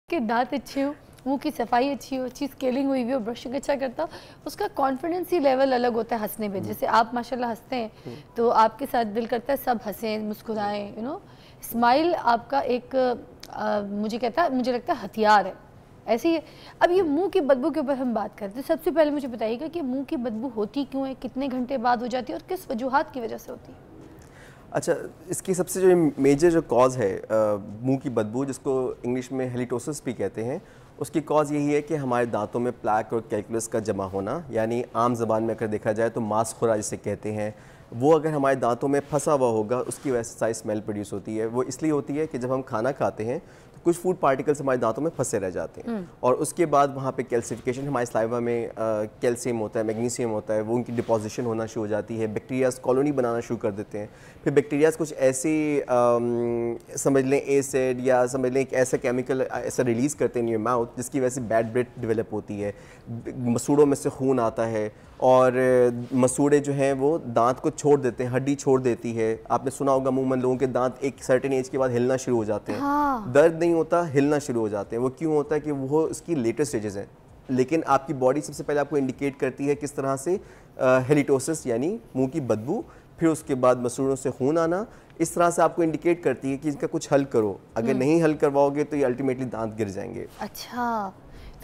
कि दांत अच्छे हो, मुंह की सफाई अच्छी हो, अच्छी स्केलिंग हुई हुई हो, ब्रशिंग अच्छा करता हो, उसका कॉन्फिडेंस ही लेवल अलग होता है हंसने पे। जैसे आप माशाल्लाह हंसते हैं तो आपके साथ दिल करता है सब हंसें, मुस्कुराएं, स्माइल आपका एक मुझे लगता है हथियार है। ऐसे ही अब ये मुंह की बदबू के ऊपर हम बात करते हैं। सबसे पहले मुझे बताइएगा कि मुंह की बदबू होती क्यों है, कितने घंटे बाद हो जाती है और किस वजूहात की वजह से होती है? अच्छा, इसकी सबसे जो मेजर जो कॉज़ है मुंह की बदबू, जिसको इंग्लिश में हेलिटोसिस भी कहते हैं, उसकी कॉज़ यही है कि हमारे दांतों में प्लैक और कैल्कुलस का जमा होना, यानी आम ज़बान में अगर देखा जाए तो मांसखुरा जिसे कहते हैं, वो अगर हमारे दांतों में फंसा हुआ होगा, उसकी वजह से सारी स्मेल प्रोड्यूस होती है। वो इसलिए होती है कि जब हम खाना खाते हैं तो कुछ फूड पार्टिकल्स हमारे दांतों में फंसे रह जाते हैं और उसके बाद वहाँ पे कैल्सिफिकेशन, हमारे स्लाइवा में कैल्शियम होता है, मैग्नीशियम होता है, वो उनकी डिपोजिशन होना शुरू हो जाती है, बैक्टीरियाज कॉलोनी बनाना शुरू कर देते हैं। फिर बैक्टीरियाज कुछ ऐसी समझ लें एसिड या समझ लें एक ऐसा केमिकल ऐसा रिलीज़ करते हैं इन योर माउथ जिसकी वजह से बैड ब्रेथ डेवलप होती है, मसूड़ों में से खून आता है और मसूड़े जो हैं वो दांत को छोड़ देते हैं, हड्डी छोड़ देती है। आपने सुना होगा अमूमन लोगों के दांत एक सर्टेन एज के बाद हिलना शुरू हो जाते हैं। हाँ। दर्द नहीं होता, हिलना शुरू हो जाते हैं। वो क्यों होता है कि वो इसकी लेटेस्ट स्टेजेस हैं, लेकिन आपकी बॉडी सबसे पहले आपको इंडिकेट करती है किस तरह से हेलिटोसिस यानी मुंह की बदबू, फिर उसके बाद मसूड़ों से खून आना, इस तरह से आपको इंडिकेट करती है कि इसका कुछ हल करो। अगर नहीं हल करवाओगे तो ये अल्टीमेटली दांत गिर जाएंगे। अच्छा,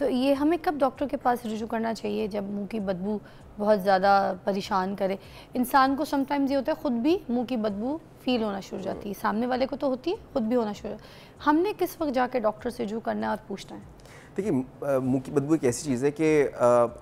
तो ये हमें कब डॉक्टर के पास रुजू करना चाहिए? जब मुंह की बदबू बहुत ज़्यादा परेशान करे इंसान को। समटाइम्स ये होता है खुद भी मुंह की बदबू फील होना शुरू हो जाती है, सामने वाले को तो होती है, खुद भी होना शुरू। हमने किस वक्त जाके डॉक्टर से रुजू करना है और पूछना है? देखिए, मुंह की बदबू एक ऐसी चीज़ है कि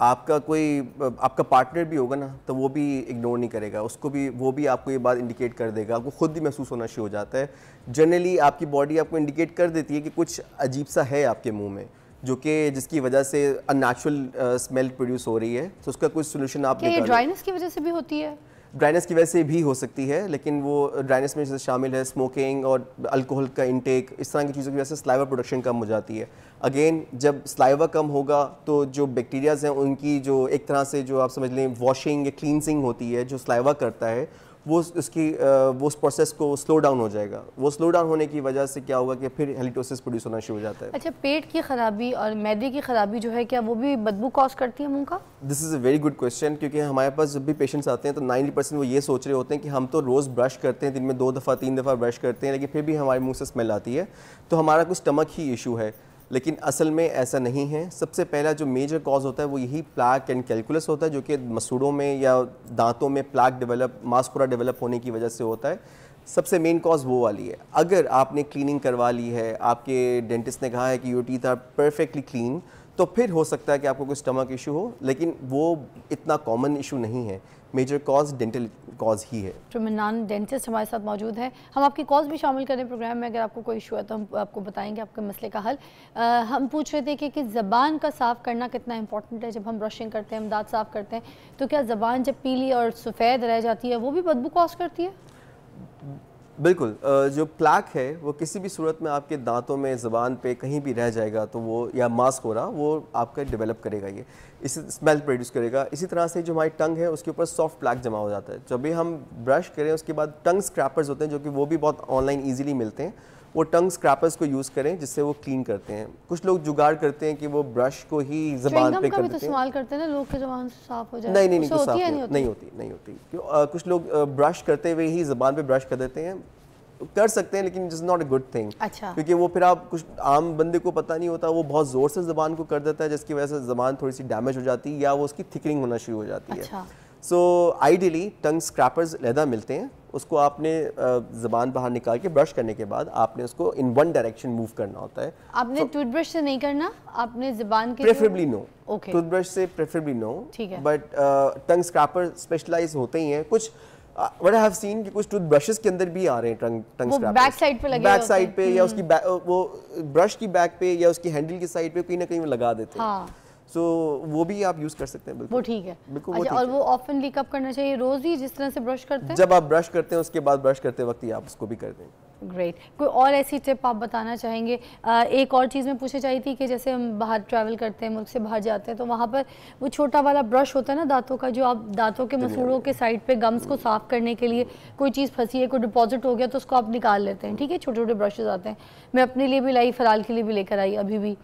आपका पार्टनर भी होगा ना तो वो भी इग्नोर नहीं करेगा, उसको भी वो भी आपको ये बात इंडिकेट कर देगा, आपको खुद भी महसूस होना शुरू हो जाता है। जनरली आपकी बॉडी आपको इंडिकेट कर देती है कि कुछ अजीब सा है आपके मुंह में, जो कि जिसकी वजह से अननेचुरल स्मेल प्रोड्यूस हो रही है। तो उसका कुछ सोल्यूशन आप ये ड्राइनेस की वजह से भी होती है? ड्राइनेस की वजह से भी हो सकती है, लेकिन वो ड्राइनेस में जैसे शामिल है स्मोकिंग और अल्कोहल का इंटेक, इस तरह की चीज़ों की वजह से स्लाइवा प्रोडक्शन कम हो जाती है। अगेन, जब स्लाइवा कम होगा तो जो बैक्टीरियाज हैं उनकी जो एक तरह से जो आप समझ लें वॉशिंग या क्लींसिंग होती है, जो स्लाइवा करता है, वो उस प्रोसेस को स्लो डाउन हो जाएगा। वो स्लो डाउन होने की वजह से क्या होगा कि फिर हेलिटोसिस प्रोड्यूस होना शुरू हो जाता है। अच्छा, पेट की खराबी और मैदे की खराबी जो है, क्या वो भी बदबू कॉज करती है मुंह का? This is a very good question, क्योंकि हमारे पास जब भी पेशेंट्स आते हैं तो 90% वो ये सोच रहे होते हैं कि हम तो रोज़ ब्रश करते हैं, दिन में 2 दफ़ा 3 दफ़ा ब्रश करते हैं, लेकिन फिर भी हमारे मुंह से स्मेल आती है, तो हमारा कुछ स्टमक ही इशू है। लेकिन असल में ऐसा नहीं है। सबसे पहला जो मेजर कॉज होता है वो यही प्लैक एंड कैल्कुलस होता है, जो कि मसूड़ों में या दांतों में प्लैक डेवलप, मांसखुरा डेवलप होने की वजह से होता है। सबसे मेन कॉज वो वाली है। अगर आपने क्लीनिंग करवा ली है, आपके डेंटिस्ट ने कहा है कि your teeth are perfectly clean, तो फिर हो सकता है कि आपको कोई स्टमक इशू हो, लेकिन वो इतना कॉमन इशू नहीं है। Major cause dental cause he है। तो मन्नान डेंटिस्ट हमारे साथ मौजूद है। हम आपकी कॉज भी शामिल करें प्रोग्राम में, अगर आपको कोई इशू है तो हम आपको बताएंगे आपके मसले का हल। हम पूछ रहे थे कि ज़बान का साफ़ करना कितना इंपॉर्टेंट है। जब हम ब्रशिंग करते हैं, हम दांत साफ़ करते हैं, तो क्या ज़बान जब पीली और सफ़ेद रह जाती है वो भी बदबू कॉज करती है? बिल्कुल। जो प्लैक है वो किसी भी सूरत में आपके दांतों में, ज़बान पे कहीं भी रह जाएगा तो वो, या मास्क हो रहा, वो आपका डेवलप करेगा, ये इसी स्मेल प्रोड्यूस करेगा। इसी तरह से जो हमारी टंग है उसके ऊपर सॉफ्ट प्लैक जमा हो जाता है। जब भी हम ब्रश करें उसके बाद टंग स्क्रैपर्स होते हैं, जो कि वो भी बहुत ऑनलाइन ईजिली मिलते हैं, वो टंग स्क्रैपर्स को यूज़ करें जिससे वो क्लीन करते हैं। कुछ लोग जुगाड़ करते हैं कि वो ब्रश को ही ज़बान पे कर देते हैं। इस्तेमाल करते हैं ना लोग, के ज़बान से साफ हो जाए। नहीं, कुछ साफ नहीं होती। क्यों कुछ लोग ब्रश करते हुए ही ज़बान पे ब्रश कर देते हैं, कर सकते हैं, लेकिन it is not a good thing. अच्छा। क्योंकि वो फिर आप कुछ आम बंदे को पता नहीं होता, वो बहुत ज़ोर से ज़बान को कर देता है, जिसकी वजह से ज़बान थोड़ी सी डैमेज हो जाती है या वो उसकी थिकनिंग होना शुरू हो जाती है। अच्छा। सो आइडियली टंग स्क्रैपर्स लहदा मिलते हैं, उसको आपने ज़बान बाहर निकाल के ब्रश करने के बाद आपने उसको इन वन डायरेक्शन मूव करना होता है। आपने टूथब्रश से नहीं करना, आपने ज़बान के प्रेफरेबली नो। ओके। टूथब्रश से प्रेफरेबली नो, ठीक है। बट टंग स्क्रैपर स्पेशलाइज होते ही हैं। कुछ व्हाट आई हैव सीन कि कुछ टूथब्रशेस के अंदर भी आ रहे हैं टंग स्क्रैपर्स, बैक साइड पे लगे, बैक साइड पे या उसकी वो ब्रश की बैक पे या उसकी हैंडल की साइड पे कहीं ना कहीं वो लगा देते हैं। हाँ। सो वो भी आप यूज़ कर सकते हैं। बिल्कुल वो ठीक है। बिल्कुल। अच्छा, और वो ऑफनली कब करना चाहिए? रोज़ ही जिस तरह से ब्रश करते हैं? जब आप ब्रश करते हैं उसके बाद ब्रश करते वक्त ही आप उसको भी कर दें। ग्रेट। कोई और ऐसी टिप आप बताना चाहेंगे? एक और चीज़ मैं पूछना चाही थी कि जैसे हम बाहर ट्रैवल करते हैं, मुल्क से बाहर जाते हैं, तो वहाँ पर वो छोटा वाला ब्रश होता है ना दांतों का, जो आप दांतों के मसूड़ों के साइड पे गम्स को साफ़ करने के लिए कोई चीज़ फंसी है, कोई डिपॉजिट हो गया तो उसको आप निकाल लेते हैं, ठीक है, छोटे छोटे ब्रशेज़ आते हैं। मैं अपने लिए भी लाई, फ़राल के लिए भी लेकर आई अभी भी।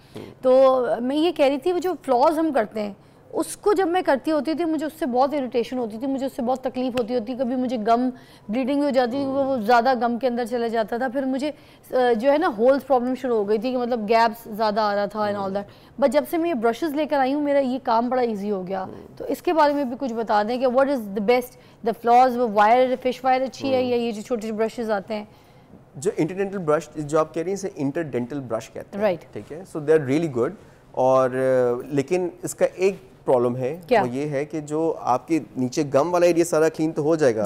तो मैं ये कह रही थी वो जो फ्लॉज हम करते हैं उसको जब मैं करती होती थी मुझे उससे बहुत इरिटेशन होती थी, मुझे उससे बहुत तकलीफ होती कभी मुझे गम ब्लीडिंग हो जाती थी, वो ज़्यादा गम के अंदर चला जाता था, फिर मुझे जो है ना होल्स प्रॉब्लम शुरू हो गई थी कि मतलब गैप्स ज़्यादा आ रहा था एंड ऑल दैट। बट जब से मैं ये ब्रशेज़ लेकर आई हूँ मेरा ये काम बड़ा ईजी हो गया। तो इसके बारे में भी कुछ बता दें कि what is the best, the flaws, वो वायर फिश वायर अच्छी है या ये जो छोटे छोटे ब्रशेज़ आते हैं? जो इंटरडेंटल ब्रश जो आप कह रही हैं इसे इंटरडेंटल ब्रश कहते हैं, राइट, ठीक है, सो दे आर रियली गुड। और लेकिन इसका एक प्रॉब्लम है, वो ये है कि जो आपके नीचे गम वाला एरिया सारा क्लीन तो हो जाएगा,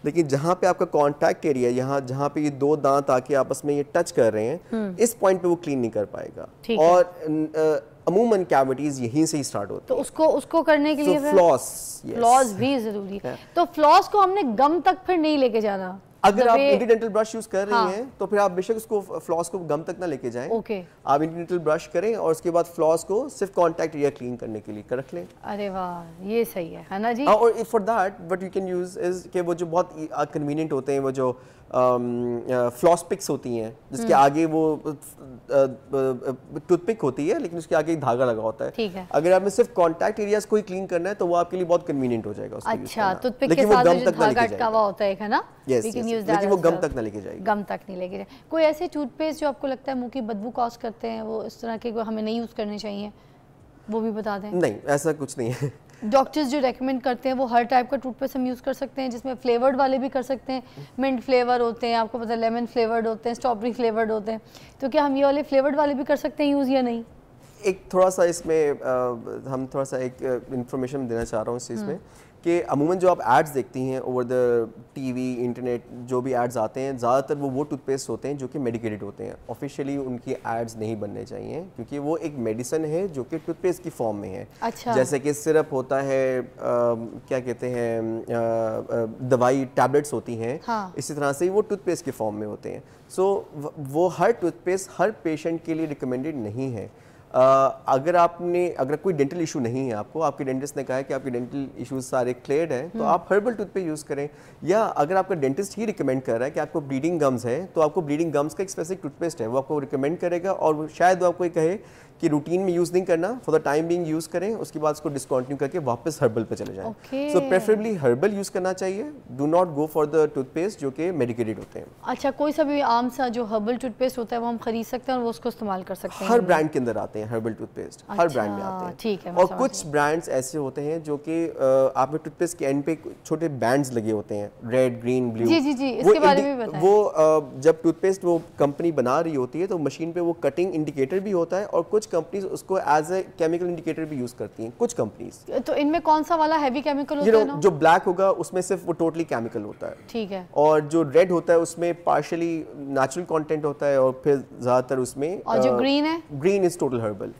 लेकिन जहाँ पे आपका कॉन्टैक्ट एरिया, यहाँ जहाँ पे ये दो दांत आके आपस में ये टच कर रहे हैं, इस पॉइंट पे वो क्लीन नहीं कर पाएगा। और अमूमन कैविटीज यहीं से ही स्टार्ट होती है। तो उसको करने के लिए फ्लॉस भी जरूरी है। तो फ्लॉस को हमने गम तक फिर नहीं लेके जाना। अगर आप इंटरडेंटल ब्रश यूज कर रही हैं तो फिर आप बेशक उसको फ्लॉस को गम तक ना लेके जाएं। आप इंटरडेंटल ब्रश करें और उसके बाद फ्लॉस को सिर्फ कॉन्टैक्ट एरिया क्लीन करने के लिए रख लें। अरे वाह, ये सही है ना जी। और for that what you can use is कि वो जो बहुत कन्वीनियंट होते हैं, वो जो फ्लॉस पिक्स होती हैं जिसके आगे वो टूथपिक होती है लेकिन उसके आगे एक धागा लगा होता है। ठीक है। अगर आपने सिर्फ कॉन्टैक्ट एरियाज को ही क्लीन करना है तो वो आपके लिए बहुत कन्वीनियंट हो जाएगा। अच्छा, टूथपिक के साथ जो धागा अटका हुआ होता है ना, लेकिन वो गम तक ना लेके जाएगी। गम तक नहीं लेके जाए। कोई ऐसे टूथपेस्ट जो आपको लगता है मुंह की बदबू कॉज करते हैं, वो इस तरह के हमें नहीं यूज़ करने चाहिए, वो भी बता दें? नहीं, ऐसा कुछ नहीं है। डॉक्टर्स जो रेकमेंड करते हैं वो हर टाइप का टूथपेस्ट हम यूज़ कर सकते हैं, जिसमें फ्लेवर्ड वाले भी कर सकते हैं, मिंट फ्लेवर होते हैं, आपको पता है लेमन फ्लेवर्ड होते हैं, स्ट्रॉबेरी फ्लेवर्ड होते हैं, तो क्या हम ये वाले फ्लेवर्ड वाले भी कर सकते हैं यूज़ या नहीं? एक थोड़ा सा इसमें हम थोड़ा सा एक इन्फॉर्मेशन देना चाह रहा हूँ इस चीज़ में कि अमूमन जो आप एड्स देखती हैं ओवर द टीवी इंटरनेट, जो भी एड्स आते हैं ज़्यादातर वो टूथपेस्ट होते हैं जो कि मेडिकेटेड होते हैं। ऑफिशियली उनकी एड्स नहीं बनने चाहिए क्योंकि वो एक मेडिसिन है जो कि टूथपेस्ट की फॉर्म में है। अच्छा। जैसे कि सिरप होता है, क्या कहते हैं, दवाई टैबलेट्स होती हैं, हाँ। इसी तरह से वो टूथपेस्ट की फॉर्म में होते हैं। सो वो हर टूथपेस्ट हर पेशेंट के लिए रिकमेंडेड नहीं है। अगर कोई डेंटल इशू नहीं है, आपके डेंटिस्ट ने कहा है कि आपके डेंटल इश्यूज सारे क्लियर्ड हैं, तो आप हर्बल टूथपेस्ट यूज़ करें। या अगर आपका डेंटिस्ट ही रिकमेंड कर रहा है कि आपको ब्लीडिंग गम्स है, तो आपको ब्लीडिंग गम्स का एक स्पेसिफिक टूथपेस्ट है, वो आपको रिकमेंड करेगा और शायद वो आपको ये कहे कि रूटीन में यूज़ नहीं करना, for the time being use करें, उसके बाद उसको डिसकंटिन्यू करके वापस हर्बल पे चले जाएं। सो प्रेफरेबली हर्बल यूज़ करना चाहिए, do not go for the toothpaste जो कि मेडिकेटेड होते हैं। अच्छा, कोई सा भी आम सा जो हर्बल टूथपेस्ट होता है वो हम खरीद सकते हैं और वो उसको इस्तेमाल कर सकते हैं? हर ब्रांड के अंदर आते हैं हर्बल टूथपेस्ट, हर ब्रांड में आते हैं। ठीक है। और कुछ ब्रांड्स ऐसे होते हैं जो कि आप में टूथपेस्ट के एंड पे छोटे बैंड्स लगे होते हैं, रेड, ग्रीन, ब्लू। जी, इसके बारे में बताएं। वो जब टूथपेस्ट वो कंपनी बना रही होती है तो मशीन पे वो कटिंग इंडिकेटर भी होता है और कुछ कंपनीज उसको एज ए केमिकल इंडिकेटर भी यूज करती हैं, कुछ कंपनीज। तो इनमें कौन सा वाला हैवी केमिकल होता है ना? जो ब्लैक होगा उसमें सिर्फ वो टोटली केमिकल होता है। ठीक है। और जो रेड होता है उसमें पार्शियली नेचुरल कंटेंट होता है और फिर ज्यादातर उसमें, और जो ग्रीन है, ग्रीन इज टोटल हर्बल।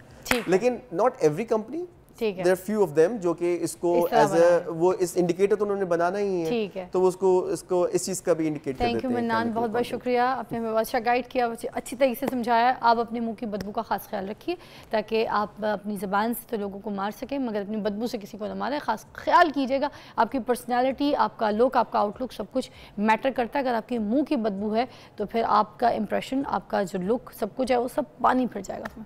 लेकिन not every company, there few of them जो कि इसको एज अ वो इस इंडिकेटर तो उन्होंने बनाना ही है। ठीक है। तो उसको इस चीज का भी इंडिकेट कर देते हैं। थैंक यू मन्नान, बहुत बहुत शुक्रिया, आपने हमें बहुत अच्छा गाइड किया, अच्छी तरीके से समझाया। आप अपने मुंह की बदबू का खास ख्याल रखिए ताकि आप अपनी ज़बान से तो लोगों को मार सकें मगर अपनी बदबू से किसी को न मारें। खास ख्याल कीजिएगा, आपकी पर्सनैलिटी, आपका लुक, आपका आउटलुक सब कुछ मैटर करता है। अगर आपके मुँह की बदबू है तो फिर आपका इंप्रेशन, आपका जो लुक सब कुछ है वो सब पानी फिर जाएगा।